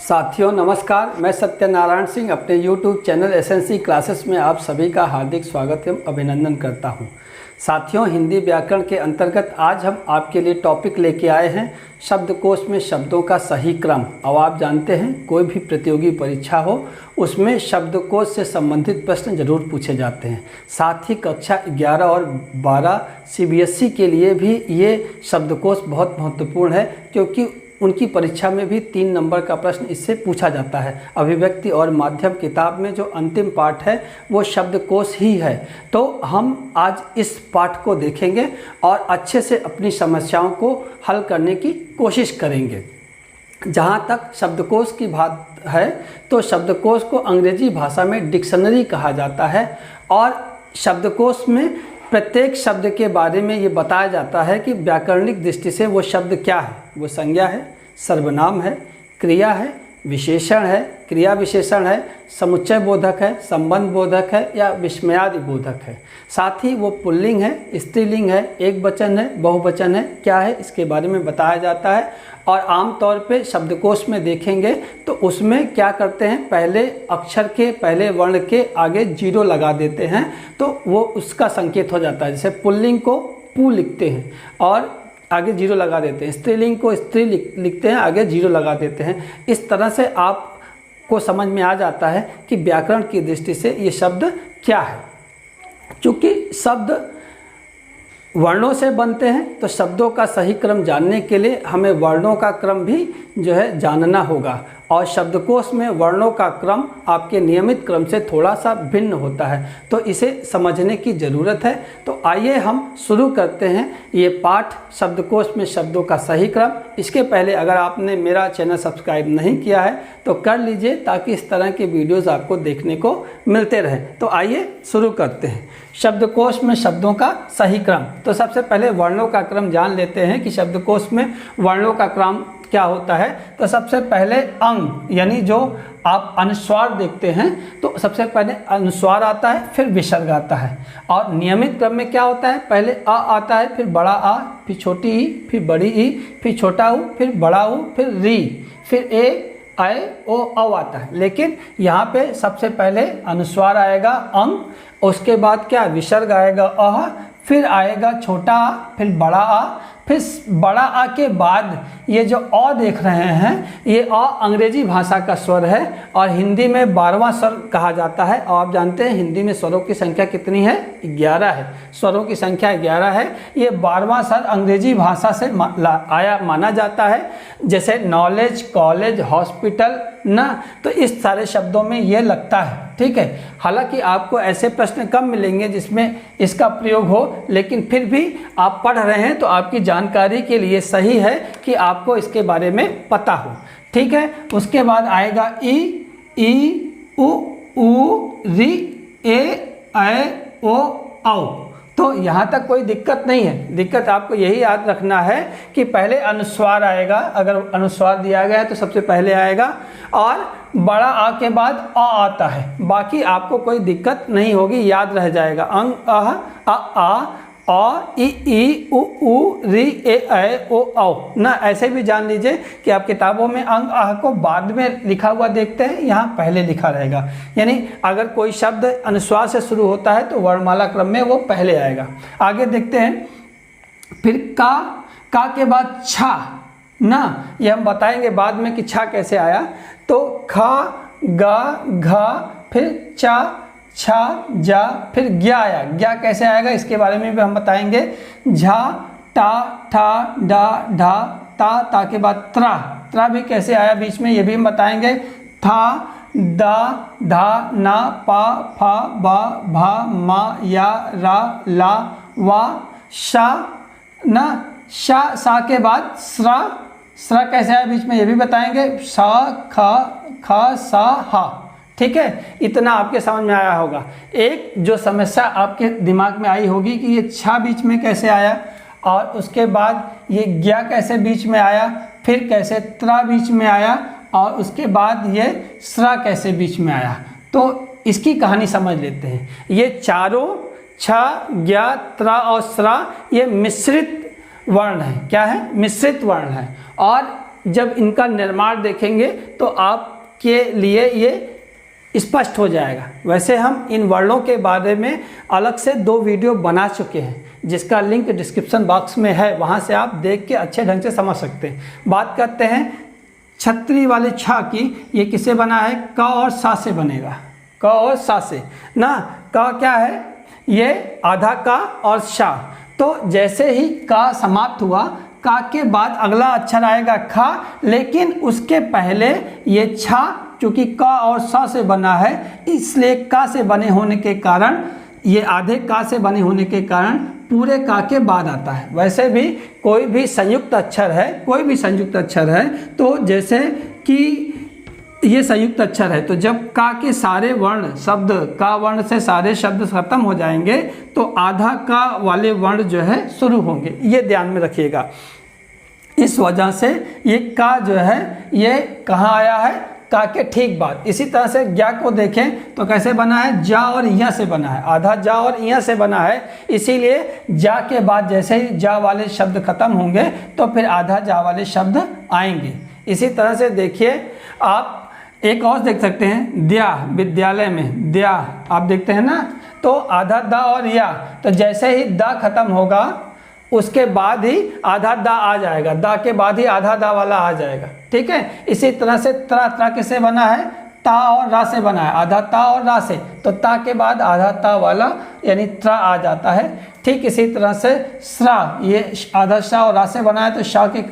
साथियों नमस्कार, मैं सत्यनारायण सिंह अपने YouTube चैनल एसएनसी क्लासेस में आप सभी का हार्दिक स्वागत एवं अभिनंदन करता हूं। साथियों, हिंदी व्याकरण के अंतर्गत आज हम आपके लिए टॉपिक लेके आए हैं शब्दकोश में शब्दों का सही क्रम। अब आप जानते हैं कोई भी प्रतियोगी परीक्षा हो उसमें शब्दकोश से संबंधित प्रश्न जरूर पूछे जाते हैं। साथ ही कक्षा 11 और 12 CBSE के लिए भी ये शब्दकोश बहुत महत्वपूर्ण है, क्योंकि उनकी परीक्षा में भी 3 नंबर का प्रश्न इससे पूछा जाता है। अभिव्यक्ति और माध्यम किताब में जो अंतिम पाठ है वो शब्दकोश ही है। तो हम आज इस पाठ को देखेंगे और अच्छे से अपनी समस्याओं को हल करने की कोशिश करेंगे। जहाँ तक शब्दकोश की बात है तो शब्दकोश को अंग्रेजी भाषा में डिक्शनरी कहा जाता है और शब्दकोश में प्रत्येक शब्द के बारे में ये बताया जाता है कि व्याकरणिक दृष्टि से वो शब्द क्या है। वो संज्ञा है, सर्वनाम है, क्रिया है, विशेषण है, क्रिया विशेषण है, समुच्चय बोधक है, संबंध बोधक है या विस्मयादि बोधक है। साथ ही वो पुल्लिंग है, स्त्रीलिंग है, एक वचन है, बहुवचन है, क्या है, इसके बारे में बताया जाता है। और आमतौर पे शब्दकोश में देखेंगे तो उसमें क्या करते हैं, पहले अक्षर के पहले वर्ण के आगे 0 लगा देते हैं तो वो उसका संकेत हो जाता है। जैसे पुल्लिंग को पु लिखते हैं और आगे 0 लगा देते हैं, स्त्रीलिंग को स्त्री लिखते हैं, आगे 0 लगा देते हैं। इस तरह से आपको समझ में आ जाता है कि व्याकरण की दृष्टि से ये शब्द क्या है। चूँकि शब्द वर्णों से बनते हैं तो शब्दों का सही क्रम जानने के लिए हमें वर्णों का क्रम भी जानना होगा। और शब्दकोश में वर्णों का क्रम आपके नियमित क्रम से थोड़ा सा भिन्न होता है, तो इसे समझने की ज़रूरत है। तो आइए हम शुरू करते हैं ये पाठ, शब्दकोश में शब्दों का सही क्रम। इसके पहले अगर आपने मेरा चैनल सब्सक्राइब नहीं किया है तो कर लीजिए, ताकि इस तरह के वीडियोज़ आपको देखने को मिलते रहें। तो आइए शुरू करते हैं शब्दकोश में शब्दों का सही क्रम। तो सबसे पहले वर्णों का क्रम जान लेते हैं कि शब्दकोश में वर्णों का क्रम क्या होता है। तो सबसे पहले अंग, यानी जो आप अनुस्वार देखते हैं तो सबसे पहले अनुस्वार आता है, फिर विसर्ग आता है। और नियमित क्रम में क्या होता है, पहले आ आता है, फिर बड़ा आ, फिर छोटी ई, फिर बड़ी ई, फिर छोटा ऊ, फिर बड़ा ऊ, फिर री, फिर ए, आए, ओ, औ आता है। लेकिन यहाँ पे सबसे पहले अनुस्वार आएगा अंग, उसके बाद क्या विसर्ग आएगा अह, फिर आएगा छोटा आ, फिर बड़ा आ, फिर बड़ा आ के बाद ये जो अ देख रहे हैं ये अ अंग्रेजी भाषा का स्वर है और हिंदी में 12वां स्वर कहा जाता है। और आप जानते हैं हिंदी में स्वरों की संख्या कितनी है, 11 है। स्वरों की संख्या 11 है। ये 12वां स्वर अंग्रेजी भाषा से आया माना जाता है, जैसे नॉलेज, कॉलेज, हॉस्पिटल ना। तो इस सारे शब्दों में ये लगता है, ठीक है। हालांकि आपको ऐसे प्रश्न कम मिलेंगे जिसमें इसका प्रयोग हो, लेकिन फिर भी आप पढ़ रहे हैं तो आपकी जानकारी के लिए सही है कि आपको इसके बारे में पता हो, ठीक है। उसके बाद आएगा ई, उ, री, ए, ओ, औ। तो यहाँ तक कोई दिक्कत नहीं है। दिक्कत आपको यही याद रखना है कि पहले अनुस्वार आएगा, अगर अनुस्वार दिया गया है तो सबसे पहले आएगा, और बड़ा आ के बाद अ आता है। बाकी आपको कोई दिक्कत नहीं होगी, याद रह जाएगा। अंग, अह, आ, अ, ई, उ, री, ए, ओ, औ ना। ऐसे भी जान लीजिए कि आप किताबों में अंग आह को बाद में लिखा हुआ देखते हैं, यहाँ पहले लिखा रहेगा। यानी अगर कोई शब्द अनुस्वार से शुरू होता है तो वर्णमाला क्रम में वो पहले आएगा। आगे देखते हैं, फिर का के बाद छा ना, ये हम बताएंगे बाद में कि छा कैसे आया। तो खा, गा, घा, फिर चा, छा, जा, फिर ज्ञा आया। ज्ञा कैसे आएगा इसके बारे में भी हम बताएंगे। झा, टा, ठा, डा, ढा, ता के बाद त्रा भी कैसे आया बीच में, ये भी हम बताएंगे। था, दा, धा, ना, पा, फा, बा, भा, मा, या, रा, ला, वा, शा ना। सा के बाद स्रा कैसे आया बीच में, ये भी बताएंगे। सा, खा, सा, हा, ठीक है। इतना आपके समझ में आया होगा। एक जो समस्या आपके दिमाग में आई होगी कि ये छा बीच में कैसे आया, और उसके बाद ये ज्ञा कैसे बीच में आया, फिर कैसे त्रा बीच में आया, और उसके बाद ये स्रा कैसे बीच में आया। तो इसकी कहानी समझ लेते हैं। ये चारों छा, ज्ञा, त्रा और स्रा ये मिश्रित वर्ण है। क्या है, मिश्रित वर्ण है। और जब इनका निर्माण देखेंगे तो आपके लिए ये स्पष्ट हो जाएगा। वैसे हम इन वर्णों के बारे में अलग से 2 वीडियो बना चुके हैं, जिसका लिंक डिस्क्रिप्शन बॉक्स में है, वहाँ से आप देख के अच्छे ढंग से समझ सकते हैं। बात करते हैं छतरी वाले छा की। ये किसे बना है? क और सा से बनेगा, क और सा से ना। क क्या है? ये आधा का और शा। तो जैसे ही का समाप्त हुआ, का के बाद अगला अक्षर आएगा खा, लेकिन उसके पहले ये छा चूँकि का और सा से बना है, इसलिए का से बने होने के कारण, ये आधे का से बने होने के कारण पूरे का के बाद आता है। वैसे भी कोई भी संयुक्त अक्षर है, कोई भी संयुक्त अक्षर है, तो जैसे कि ये संयुक्त अक्षर है, तो जब का के सारे वर्ण शब्द, का वर्ण से सारे शब्द खत्म हो जाएंगे तो आधा का वाले वर्ण जो है शुरू होंगे। ये ध्यान में रखिएगा। इस वजह से ये का जो है ये कहाँ आया है? का के ठीक बाद। इसी तरह से ज्ञा को देखें तो कैसे बना है? जा और इया से बना है, आधा जा और इया से बना है। इसीलिए जा के बाद जैसे ही जा वाले शब्द खत्म होंगे तो फिर आधा जा वाले शब्द आएंगे। इसी तरह से देखिए, आप एक और देख सकते हैं, द्या, विद्यालय में द्या आप देखते हैं ना, तो आधा दा और या, तो जैसे ही दा खत्म होगा उसके बाद ही आधा दा आ जाएगा, दा के बाद ही आधा दा वाला आ जाएगा। ठीक है। इसी तरह से त्रा, त्रा किससे बना है? ता और रा से बना है, आधा ता और रा से, तो ता के बाद आधा ता वाला यानी त्रा आ जाता है। ठीक इसी तरह से स्रा, ये आधा शाह और रा से बना है, तो शाह के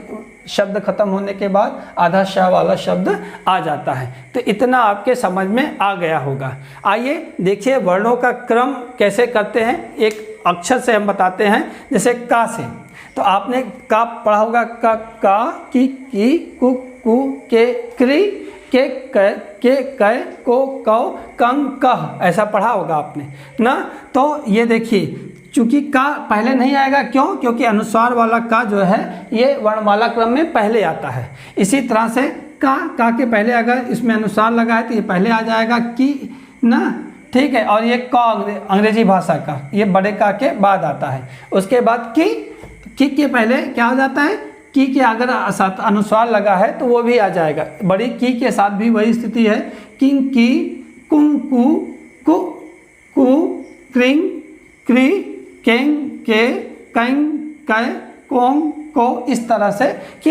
शब्द खत्म होने के बाद आधा शाह वाला शब्द आ जाता है। तो इतना आपके समझ में आ गया होगा। आइए देखिए वर्णों का क्रम कैसे करते हैं। एक अक्षर से हम बताते हैं, जैसे का से, तो आपने का पढ़ा होगा, का की कु के क्री के कै को कौ कंग कह, ऐसा पढ़ा होगा आपने ना। तो ये देखिए, चूंकि का पहले नहीं आएगा, क्यों? क्योंकि अनुस्वार वाला का जो है ये वर्णमाला क्रम में पहले आता है। इसी तरह से का के पहले अगर इसमें अनुस्वार लगा है तो ये पहले आ जाएगा की ना। ठीक है। और ये क अंग्रेजी भाषा का, ये बड़े का के बाद आता है। उसके बाद की के पहले क्या हो जाता है? की के अगर साथ अनुस्वार लगा है तो वो भी आ जाएगा। बड़ी की के साथ भी वही स्थिति है, किंग की, कुंग कु, कु कु, क्रिंग क्री, केंग के, कैंग कै, कोंग को, इस तरह से कि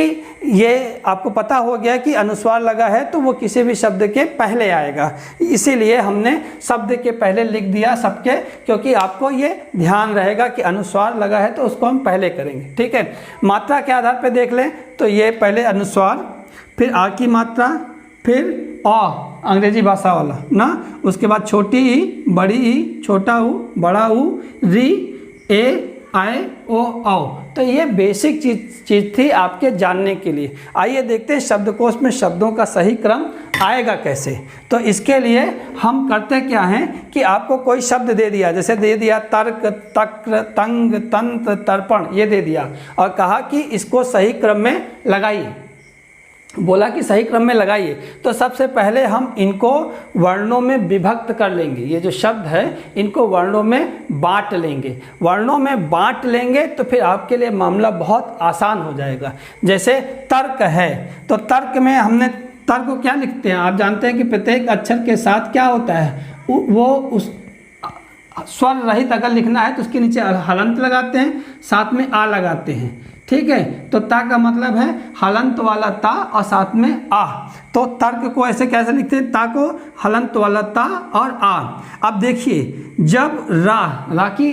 ये आपको पता हो गया कि अनुस्वार लगा है तो वो किसी भी शब्द के पहले आएगा। इसीलिए हमने शब्द के पहले लिख दिया सबके, क्योंकि आपको ये ध्यान रहेगा कि अनुस्वार लगा है तो उसको हम पहले करेंगे। ठीक है। मात्रा के आधार पर देख लें तो ये पहले अनुस्वार, फिर आ की मात्रा, फिर अ अंग्रेजी भाषा वाला ना, उसके बाद छोटी ई, बड़ी ई, छोटा ऊ, बड़ा ऊ, री, ए, आए, ओ, औ। तो ये बेसिक चीज़ थी आपके जानने के लिए। आइए देखते हैं शब्दकोश में शब्दों का सही क्रम आएगा कैसे। तो इसके लिए हम करते क्या हैं कि आपको कोई शब्द दे दिया, जैसे दे दिया तर्क, तक्र, तंग, तंत्र, तर्पण, ये दे दिया और कहा कि इसको सही क्रम में लगाइए, बोला कि सही क्रम में लगाइए। तो सबसे पहले हम इनको वर्णों में विभक्त कर लेंगे। ये जो शब्द है इनको वर्णों में बांट लेंगे। वर्णों में बांट लेंगे तो फिर आपके लिए मामला बहुत आसान हो जाएगा। जैसे तर्क है, तो तर्क में हमने तर्क को क्या लिखते हैं? आप जानते हैं कि प्रत्येक अक्षर के साथ क्या होता है, वो उस स्वर रहित अगर लिखना है तो उसके नीचे हलंत लगाते हैं, साथ में आ लगाते हैं। ठीक है। तो ता का मतलब है हलंत वाला ता और साथ में आ। तो तर्क को ऐसे कैसे लिखते हैं? ता को हलंत वाला ता और आ। अब देखिए, जब रा की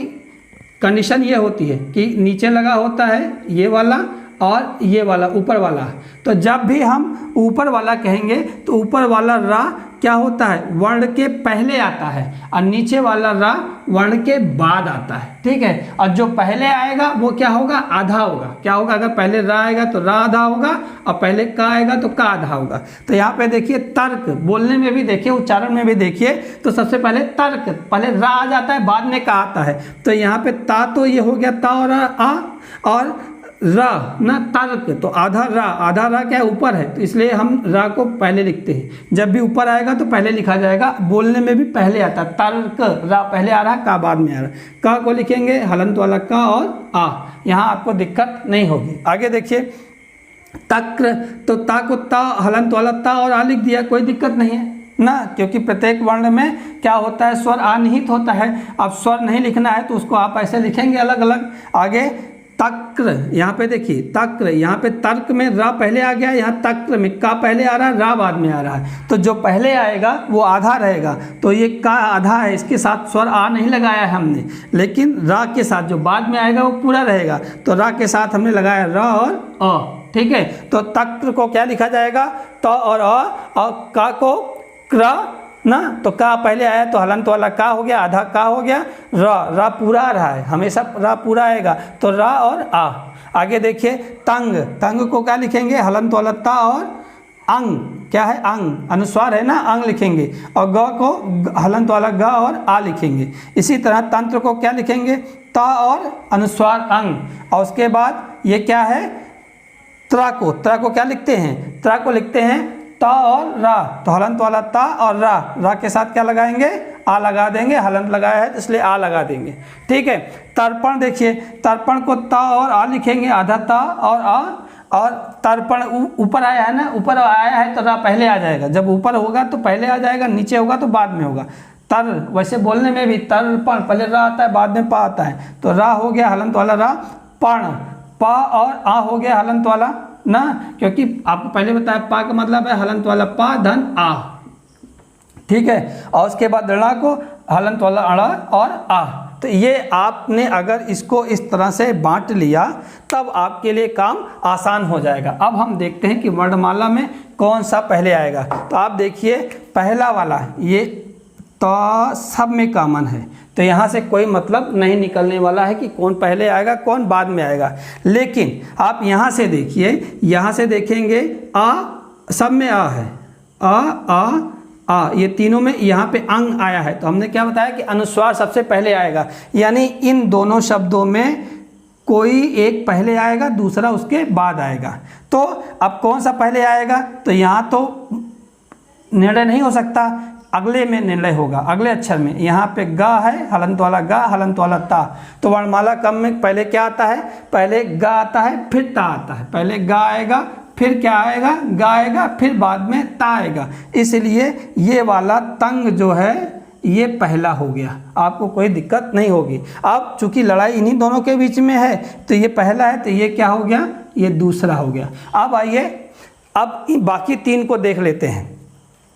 कंडीशन ये होती है कि नीचे लगा होता है ये वाला और ये वाला ऊपर वाला, तो जब भी हम ऊपर वाला कहेंगे तो ऊपर वाला रा क्या होता है? वर्ण के पहले आता है और नीचे वाला रा वर्ण के बाद आता है। ठीक है। और जो पहले आएगा वो क्या होगा? आधा होगा। क्या होगा? अगर पहले रा आएगा तो रा आधा होगा और पहले का आएगा तो का आधा होगा। तो यहाँ पे देखिए तर्क, बोलने में भी देखिए, उच्चारण में भी देखिए, तो सबसे पहले तर्क, पहले रा आ जाता है, बाद में का आता है। तो यहाँ पे ता तो ये हो गया ता और आ, और रा ना तर्क, तो आधा रा क्या ऊपर है, तो इसलिए हम रा को पहले लिखते हैं। जब भी ऊपर आएगा तो पहले लिखा जाएगा, बोलने में भी पहले आता है। तर्क, रा पहले आ रहा है, का बाद में आ रहा है। का को लिखेंगे हलंत वाला का और आ, यहाँ आपको दिक्कत नहीं होगी। आगे देखिए, तक्र, तो ता को ता हलंत वाला ता और आ लिख दिया, कोई दिक्कत नहीं है ना, क्योंकि प्रत्येक वर्ण में क्या होता है, स्वर आनिहित होता है। अब स्वर नहीं लिखना है तो उसको आप ऐसे लिखेंगे अलग अलग। आगे तक्र, यहाँ पे देखिए तक्र, यहाँ पे तर्क में रा पहले आ गया, यहाँ तक्र में का पहले आ रहा है, रा बाद में आ रहा है, तो जो पहले आएगा वो आधा रहेगा, तो ये का आधा है, इसके साथ स्वर आ नहीं लगाया है हमने, लेकिन रा के साथ जो बाद में आएगा वो पूरा रहेगा, तो रा के साथ हमने लगाया रा और अ। ठीक है, तो तक्र को क्या लिखा जाएगा, त और अ, और का को क्र ना, तो का पहले आया तो हलंत वाला का हो गया, आधा का हो गया, रा पूरा आ रहा है, हमेशा रा पूरा आएगा, तो रा और आ। आगे देखिए तंग, तंग को क्या लिखेंगे, हलंत वाला ता और अंग, क्या है अंग, अनुस्वार है ना, अंग लिखेंगे, और ग को हलंत वाला ग और आ लिखेंगे। इसी तरह तंत्र को क्या लिखेंगे, ता और अनुस्वार अंग, और उसके बाद ये क्या है, त्रा को क्या लिखते हैं, त्रा को लिखते हैं ता और रा, तो हलंत वाला ता और रा के साथ क्या लगाएंगे, आ लगा देंगे, हलंत लगाया है इसलिए आ लगा देंगे। ठीक है, तर्पण देखिए, तर्पण को ता और आ लिखेंगे, आधा ता और आ, और तर्पण ऊपर आया है ना, ऊपर आया है तो रा पहले आ जाएगा, जब ऊपर होगा तो पहले आ जाएगा, नीचे होगा तो बाद में होगा। तर, वैसे बोलने में भी तर्पण पहले रा आता है बाद में पा आता है, तो रा हो गया हलंत वाला रा, पण पा और आ हो गया हलंत वाला ना, क्योंकि आपको पहले बताया पा का मतलब है हलंत वाला पा धन आ। ठीक है, और उसके बाद ऋणा को हलंत वाला अड़ा और आ। तो ये आपने अगर इसको इस तरह से बांट लिया तब आपके लिए काम आसान हो जाएगा। अब हम देखते हैं कि वर्णमाला में कौन सा पहले आएगा। तो आप देखिए पहला वाला ये तो सब में कॉमन है, तो यहाँ से कोई मतलब नहीं निकलने वाला है कि कौन पहले आएगा कौन बाद में आएगा। लेकिन आप यहाँ से देखिए, यहाँ से देखेंगे आ सब में आ है, आ ये तीनों में यहाँ पे अंग आया है, तो हमने क्या बताया कि अनुस्वार सबसे पहले आएगा, यानी इन दोनों शब्दों में कोई एक पहले आएगा दूसरा उसके बाद आएगा। तो अब कौन सा पहले आएगा, तो यहाँ तो निर्णय नहीं हो सकता, अगले में निर्णय होगा, अगले अक्षर में। यहाँ पे गा है, हलंत वाला गा, हलंत वाला ता, तो वर्णमाला क्रम में पहले क्या आता है, पहले गा आता है फिर ता आता है, पहले गा आएगा फिर क्या आएगा, गा आएगा फिर बाद में ता आएगा, इसलिए ये वाला तंग जो है ये पहला हो गया, आपको कोई दिक्कत नहीं होगी। अब चूंकि लड़ाई इन्हीं दोनों के बीच में है तो ये पहला है, तो ये क्या हो गया, ये दूसरा हो गया। अब आइए अब बाकी तीन को देख लेते हैं।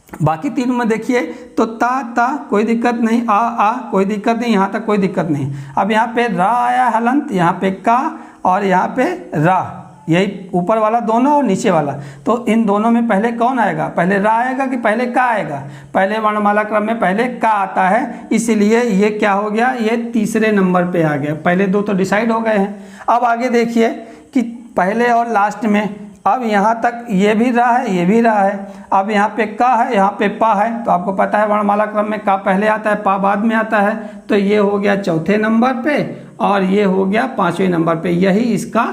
बाकी तीन में देखिए तो ता कोई दिक्कत नहीं, आ कोई दिक्कत नहीं, यहाँ तक कोई दिक्कत नहीं। अब यहाँ पे रा आया हलंत, यहाँ पे का और यहाँ पे रा, यही ऊपर वाला दोनों और नीचे वाला, तो इन दोनों में पहले कौन आएगा, पहले रा आएगा कि पहले का आएगा, पहले वर्णमाला क्रम में पहले का आता है, इसलिए ये क्या हो गया, ये तीसरे नंबर पे आ गया। पहले दो तो डिसाइड हो गए हैं। अब आगे देखिए कि पहले और लास्ट में, अब यहाँ तक ये भी रहा है ये भी रहा है, अब यहाँ पे का है यहाँ पे पा है, तो आपको पता है वर्णमाला क्रम में का पहले आता है पा बाद में आता है, तो ये हो गया चौथे नंबर पे और ये हो गया पाँचवें नंबर पे, यही इसका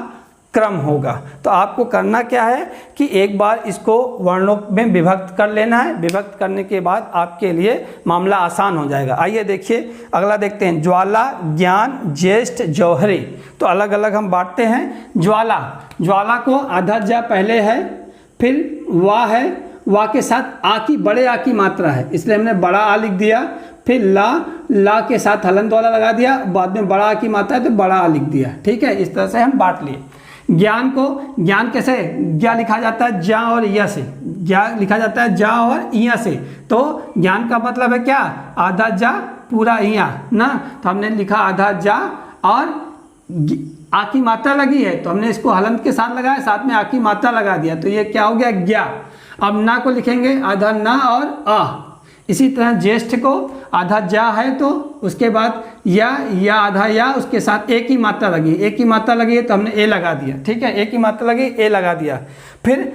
क्रम होगा। तो आपको करना क्या है कि एक बार इसको वर्णों में विभक्त कर लेना है, विभक्त करने के बाद आपके लिए मामला आसान हो जाएगा। आइए देखिए अगला देखते हैं, ज्वाला, ज्ञान, ज्येष्ठ, जौहरी, तो अलग अलग हम बांटते हैं। ज्वाला को आधा जा पहले है, फिर वाह है, वाह के साथ आ की बड़े आ की मात्रा है इसलिए हमने बड़ा आ लिख दिया, फिर ला के साथ हलंत वाला लगा दिया, बाद में बड़ा आ की मात्रा है तो बड़ा आ लिख दिया। ठीक है, इस तरह से हम बांट लिए। ज्ञान को, ज्ञान कैसे, ज्ञा लिखा जाता है जा और या से, ज्ञा लिखा जाता है जा और इया से, तो ज्ञान का मतलब है क्या, आधा जा पूरा इया ना, तो हमने लिखा आधा जा और आ की मात्रा लगी है तो हमने इसको हलंत के साथ लगाया, साथ में आ की मात्रा लगा दिया, तो ये क्या हो गया ज्ञा। अब ना को लिखेंगे आधा ना और आ। इसी तरह ज्येष्ठ को आधा जा है तो उसके बाद या आधा या, उसके साथ एक ही मात्रा लगी, एक ही मात्रा लगी है तो हमने ए लगा दिया। ठीक है, एक ही मात्रा लगी ए लगा दिया। फिर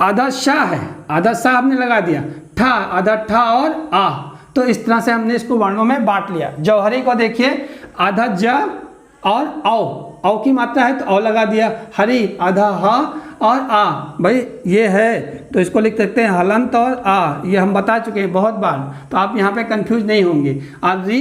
आधा शाह है, आधा शाह हमने लगा दिया, ठा आधा ठा और आ, तो इस तरह से हमने इसको वर्णों में बांट लिया। जौहरी को देखिए आधा ज और औ की मात्रा है तो औ लगा दिया, हरी आधा हा और आ, भाई ये है तो इसको लिख सकते हैं हलंत और आ, ये हम बता चुके हैं बहुत बार, तो आप यहाँ पे कंफ्यूज नहीं होंगे। और री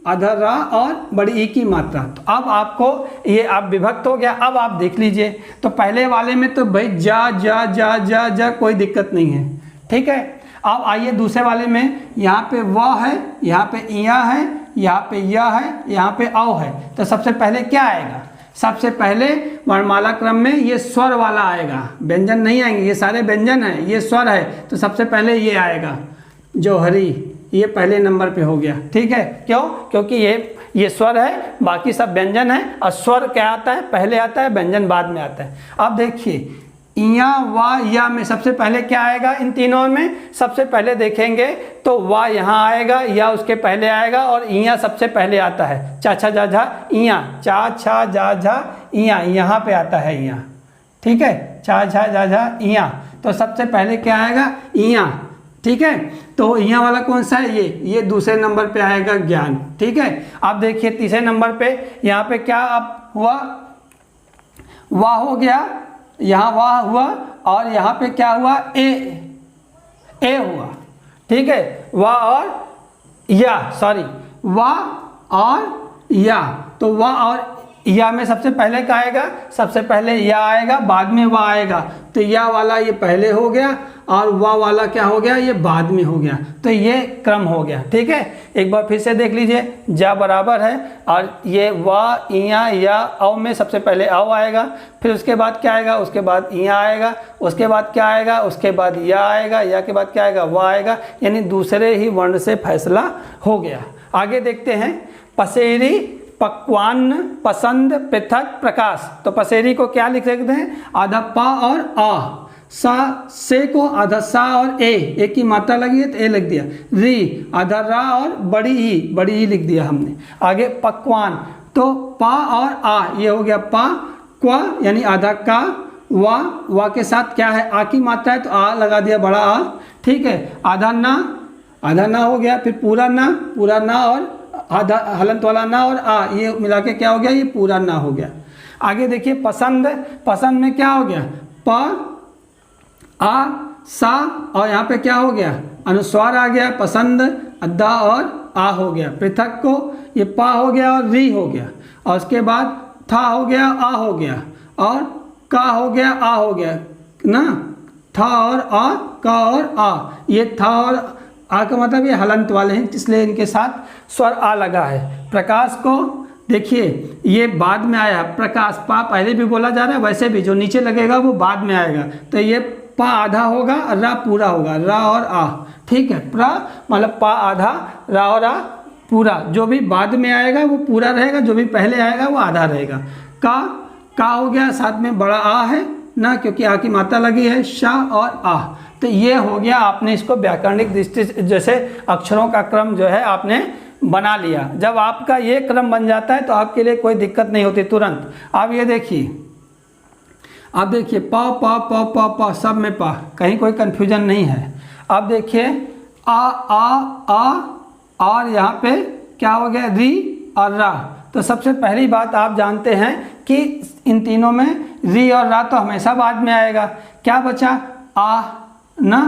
अधर रा और बड़ी ई की मात्रा। तो अब आपको ये आप विभक्त हो गया। अब आप देख लीजिए, तो पहले वाले में तो भाई जा जा जा जा जा कोई दिक्कत नहीं है, ठीक है। अब आइए दूसरे वाले में, यहाँ पे व है, यहाँ पे इया है, यहाँ पे य है, यहाँ पे औ है। तो सबसे पहले क्या आएगा? सबसे पहले वर्णमाला क्रम में ये स्वर वाला आएगा, व्यंजन नहीं आएंगे, ये सारे व्यंजन है, ये स्वर है। तो सबसे पहले ये आएगा जौहरी, ये पहले नंबर पे हो गया, ठीक है। क्यों? क्योंकि ये स्वर है, बाकी सब व्यंजन है। और स्वर क्या आता है? पहले आता है, व्यंजन बाद में आता है। अब देखिए इया वा या में सबसे पहले क्या आएगा? इन तीनों में सबसे पहले देखेंगे तो वा यहाँ आएगा, या उसके पहले आएगा, और इया सबसे पहले आता है। चा छा जा झा इया, चा छा जा झा इया, यहाँ पे आता है इया, ठीक है। चा छा जा झा इया, तो सबसे पहले क्या आएगा? इया, ठीक है। तो इया वाला कौन सा है? ये दूसरे नंबर पे आएगा ज्ञान, ठीक है। अब देखिए तीसरे नंबर पे यहाँ पे क्या अब हुआ? वाह हो गया, यहाँ वाह हुआ, और यहाँ पे क्या हुआ? ए हुआ, ठीक है। वाह और या, सॉरी, वाह और या। तो वाह और या में सबसे पहले क्या आएगा? सबसे पहले या आएगा, बाद में वाह आएगा। तो या वाला ये पहले हो गया, और वाह वाला क्या हो गया? ये बाद में हो गया। तो ये क्रम हो गया, ठीक है। एक बार फिर से देख लीजिए, जा बराबर है, और ये वाह इया या औ में सबसे पहले औ आएगा, फिर उसके बाद क्या आएगा? उसके बाद इया आएगा, उसके बाद क्या आएगा? उसके बाद या आएगा, या के बाद क्या आएगा? वाह आएगा। यानी दूसरे ही वर्ण से फैसला हो गया। आगे देखते हैं, पसेरी, पकवान, पसंद, पृथक, प्रकाश। तो पसेरी को क्या लिख सकते हैं? आधा पा और आ। सा से को आधा सा और ए की मात्रा लगी है तो ए लिख दिया। री आधा रा और बड़ी ई लिख दिया हमने। आगे पकवान, तो पा और आ, ये हो गया पा। क्वा यानी आधा का। वा के साथ क्या है? आ की मात्रा है तो आ लगा दिया, बड़ा आ, ठीक है। आधा ना हो गया, फिर पूरा ना और आधा हलंत वाला ना और आ, ये मिला के क्या हो गया? ये पूरा ना हो गया। आगे देखिए पसंद में क्या हो गया? प आ सा, और यहाँ पे क्या हो गया? अनुस्वार आ गया, पसंद, अद्दा और आ हो गया। पृथक को ये पा हो गया और री हो गया, और उसके बाद था हो गया, आ हो गया, और का हो गया, आ हो गया ना। था और आ, का और आ, ये था और आ का मतलब ये हलंत वाले हैं, इसलिए इनके साथ स्वर आ लगा है। प्रकाश को देखिए, ये बाद में आया, प्रकाश पा पहले भी बोला जा रहा है, वैसे भी जो नीचे लगेगा वो बाद में आएगा। तो ये पा आधा होगा और रा पूरा होगा, रा और आ, ठीक है। प्रा मतलब पा आधा, रा और आ पूरा। जो भी बाद में आएगा वो पूरा रहेगा, जो भी पहले आएगा वो आधा रहेगा। का हो गया, साथ में बड़ा आ है ना, क्योंकि आ की मात्रा लगी है, शा और आ। तो ये हो गया, आपने इसको व्याकरणिक दृष्टि से जैसे अक्षरों का क्रम जो है आपने बना लिया। जब आपका ये क्रम बन जाता है तो आपके लिए कोई दिक्कत नहीं होती तुरंत। अब ये देखिए, अब देखिए पा पा पा पा पा सब में पा, कहीं कोई कन्फ्यूजन नहीं है। अब देखिए आ और यहाँ पे क्या हो गया? री और रा। तो सबसे पहली बात आप जानते हैं कि इन तीनों में री और रा तो हमेशा बाद में आएगा। क्या बचा? आ ना,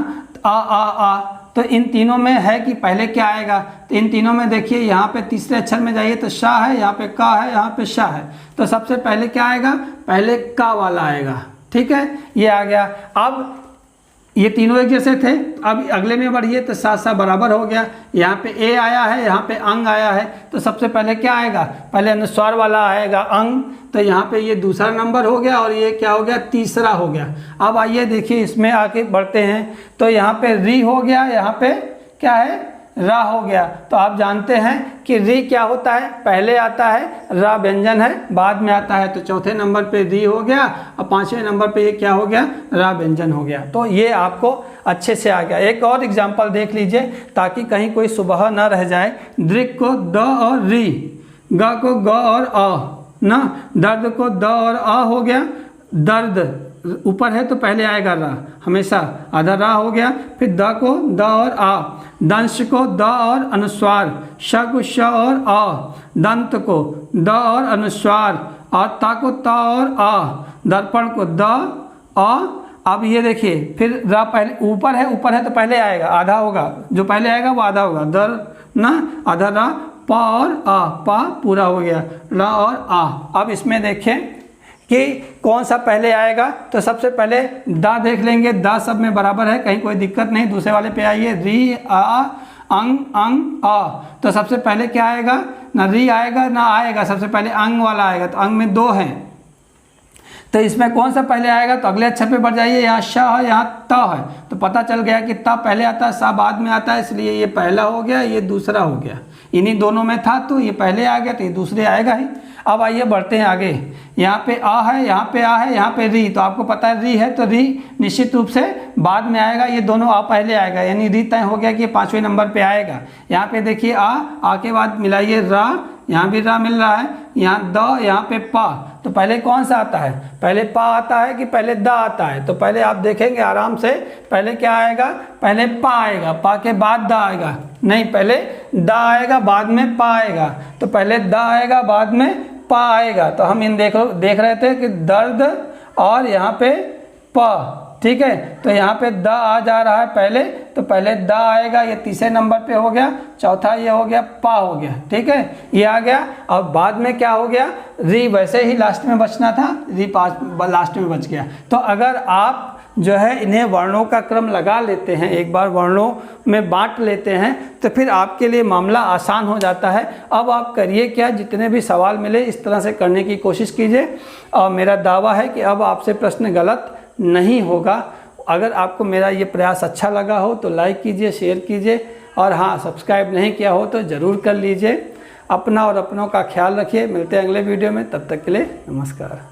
आ। तो इन तीनों में है कि पहले क्या आएगा? तो इन तीनों में देखिए, यहाँ पे तीसरे अक्षर में जाइए तो शा है, यहाँ पे का है, यहाँ पे शा है। तो सबसे पहले क्या आएगा? पहले का वाला आएगा, ठीक है। ये आ गया। अब ये तीनों एक जैसे थे, अब अगले में बढ़िए तो सा बराबर हो गया। यहाँ पे ए आया है, यहाँ पे अंग आया है, तो सबसे पहले क्या आएगा? पहले अनुस्वार वाला आएगा अंग। तो यहाँ पे ये दूसरा नंबर हो गया, और ये क्या हो गया? तीसरा हो गया। अब आइए देखिए, इसमें आके बढ़ते हैं। तो यहाँ पे री हो गया, यहाँ पे क्या है? रा हो गया। तो आप जानते हैं कि री क्या होता है? पहले आता है, रा व्यंजन है, बाद में आता है। तो चौथे नंबर पे री हो गया, और पांचवें नंबर पे ये क्या हो गया? रा व्यंजन हो गया। तो ये आपको अच्छे से आ गया। एक और एग्जांपल देख लीजिए ताकि कहीं कोई सुबह ना रह जाए। दृक को द और री, ग को ग और आ ना, दर्द को द और आ हो गया। दर्द ऊपर है तो पहले आएगा रा, हमेशा आधा रा हो गया। फिर द को द और आ, दंश को द और अनुस्वार, श को श और आ, दंत को द और अनुस्वार, और ता को ता और आ, दर्पण को द आ। अब ये देखिए, फिर रा पहले ऊपर है तो पहले आएगा, आधा होगा, जो पहले आएगा वो आधा होगा। दर ना, आधा रा प और आ, पा पूरा हो गया, र और आ। अब इसमें देखें कि कौन सा पहले आएगा, तो सबसे पहले दा देख लेंगे, दा सब में बराबर है, कहीं कोई दिक्कत नहीं। दूसरे वाले पे आइए, री आ अंग अंग आ, तो सबसे पहले क्या आएगा, ना री आएगा ना आएगा, सबसे पहले अंग वाला आएगा, तो अंग में 2 हैं, तो इसमें कौन सा पहले आएगा, तो अगले अक्षर पे बढ़ जाइए, यहाँ श है यहाँ त है, तो पता चल गया कि त पहले आता है, सा बाद में आता है, इसलिए ये पहला हो गया, ये दूसरा हो गया। इन्हीं दोनों में था तो ये पहले आ गया, तो ये दूसरे आएगा ही। अब आइए बढ़ते हैं आगे, यहाँ पे आ है, यहाँ पे आ है, यहाँ पे री, तो आपको पता है री है, तो री निश्चित रूप से बाद में आएगा, ये दोनों आ पहले आएगा, यानी री तय हो गया कि ये 5वें नंबर पे आएगा। यहाँ पे देखिए आ के बाद मिलाइए रा, यहाँ भी रा मिल रहा है, यहाँ द, यहाँ पे पा, तो पहले कौन सा आता है, पहले पा आता है कि पहले दा आता है, तो पहले आप देखेंगे आराम से, पहले क्या आएगा, पहले पा आएगा, पा के बाद दा आएगा, नहीं पहले दा आएगा बाद में पा आएगा, तो पहले दा आएगा बाद में पा आएगा। तो हम इन देख रहे थे कि दर्द और यहाँ पे प, ठीक है, तो यहाँ पे द आ जा रहा है पहले, तो पहले द आएगा, ये तीसरे नंबर पे हो गया, चौथा ये हो गया, पा हो गया, ठीक है, ये आ गया। अब बाद में क्या हो गया, री वैसे ही लास्ट में बचना था, री लास्ट में बच गया। तो अगर आप जो है इन्हें वर्णों का क्रम लगा लेते हैं, एक बार वर्णों में बांट लेते हैं, तो फिर आपके लिए मामला आसान हो जाता है। अब आप करिए क्या, जितने भी सवाल मिले इस तरह से करने की कोशिश कीजिए, और मेरा दावा है कि अब आपसे प्रश्न गलत नहीं होगा। अगर आपको मेरा ये प्रयास अच्छा लगा हो तो लाइक कीजिए, शेयर कीजिए, और हाँ, सब्सक्राइब नहीं किया हो तो ज़रूर कर लीजिए। अपना और अपनों का ख्याल रखिए। मिलते हैं अगले वीडियो में, तब तक के लिए नमस्कार।